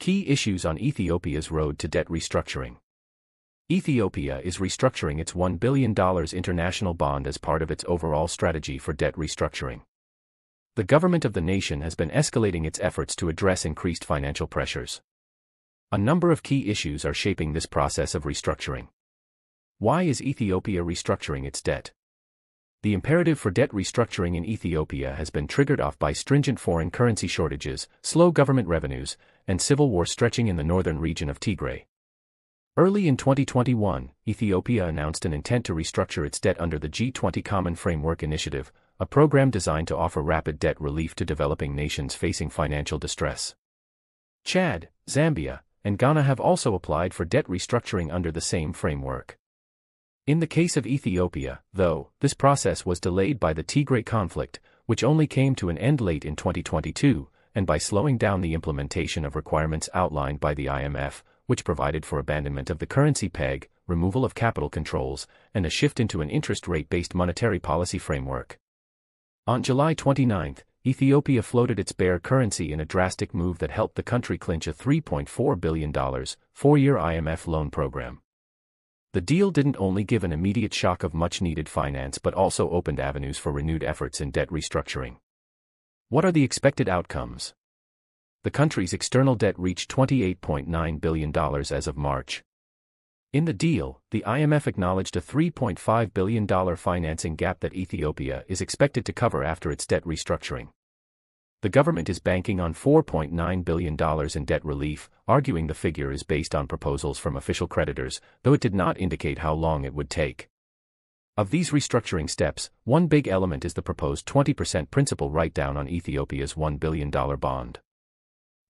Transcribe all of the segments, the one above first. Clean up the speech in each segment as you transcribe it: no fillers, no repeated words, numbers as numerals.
Key issues on Ethiopia's road to debt restructuring. Ethiopia is restructuring its $1 billion international bond as part of its overall strategy for debt restructuring. The government of the nation has been escalating its efforts to address increased financial pressures. A number of key issues are shaping this process of restructuring. Why is Ethiopia restructuring its debt? The imperative for debt restructuring in Ethiopia has been triggered off by stringent foreign currency shortages, slow government revenues, and civil war stretching in the northern region of Tigray. Early in 2021, Ethiopia announced an intent to restructure its debt under the G20 Common Framework Initiative, a program designed to offer rapid debt relief to developing nations facing financial distress. Chad, Zambia, and Ghana have also applied for debt restructuring under the same framework. In the case of Ethiopia, though, this process was delayed by the Tigray conflict, which only came to an end late in 2022, and by slowing down the implementation of requirements outlined by the IMF, which provided for abandonment of the currency peg, removal of capital controls, and a shift into an interest rate-based monetary policy framework. On July 29, Ethiopia floated its bare currency in a drastic move that helped the country clinch a $3.4 billion, four-year IMF loan program. The deal didn't only give an immediate shock of much-needed finance but also opened avenues for renewed efforts in debt restructuring. What are the expected outcomes? The country's external debt reached $28.9 billion as of March. In the deal, the IMF acknowledged a $3.5 billion financing gap that Ethiopia is expected to cover after its debt restructuring. The government is banking on $4.9 billion in debt relief, arguing the figure is based on proposals from official creditors, though it did not indicate how long it would take. Of these restructuring steps, one big element is the proposed 20% principal write-down on Ethiopia's $1 billion bond.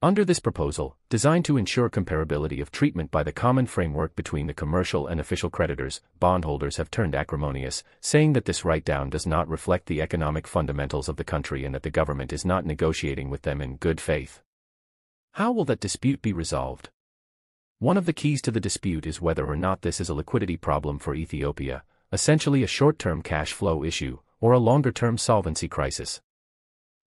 Under this proposal, designed to ensure comparability of treatment by the common framework between the commercial and official creditors, bondholders have turned acrimonious, saying that this write-down does not reflect the economic fundamentals of the country and that the government is not negotiating with them in good faith. How will that dispute be resolved? One of the keys to the dispute is whether or not this is a liquidity problem for Ethiopia, essentially a short-term cash flow issue, or a longer-term solvency crisis.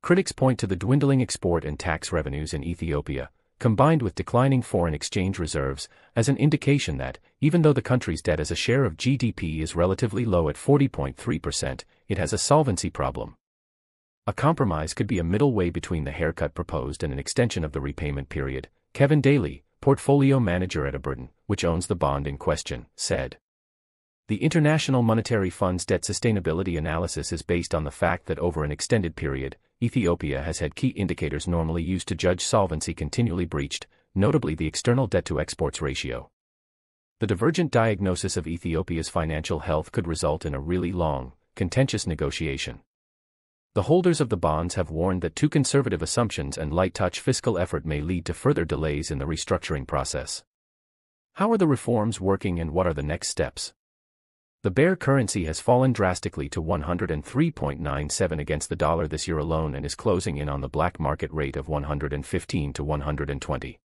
Critics point to the dwindling export and tax revenues in Ethiopia, combined with declining foreign exchange reserves, as an indication that, even though the country's debt as a share of GDP is relatively low at 40.3%, it has a solvency problem. A compromise could be a middle way between the haircut proposed and an extension of the repayment period, Kevin Daly, portfolio manager at Aberton, which owns the bond in question, said. The International Monetary Fund's debt sustainability analysis is based on the fact that over an extended period, Ethiopia has had key indicators normally used to judge solvency continually breached, notably the external debt-to-exports ratio. The divergent diagnosis of Ethiopia's financial health could result in a really long, contentious negotiation. The holders of the bonds have warned that too conservative assumptions and light-touch fiscal effort may lead to further delays in the restructuring process. How are the reforms working and what are the next steps? The bare currency has fallen drastically to 103.97 against the dollar this year alone and is closing in on the black market rate of 115 to 120.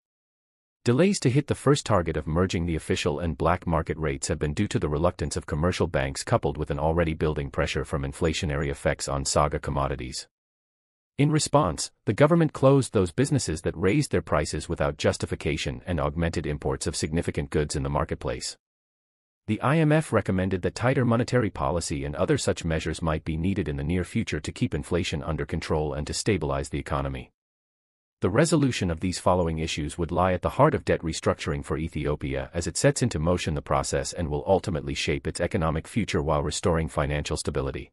Delays to hit the first target of merging the official and black market rates have been due to the reluctance of commercial banks coupled with an already building pressure from inflationary effects on saga commodities. In response, the government closed those businesses that raised their prices without justification and augmented imports of significant goods in the marketplace. The IMF recommended that tighter monetary policy and other such measures might be needed in the near future to keep inflation under control and to stabilize the economy. The resolution of these following issues would lie at the heart of debt restructuring for Ethiopia as it sets into motion the process and will ultimately shape its economic future while restoring financial stability.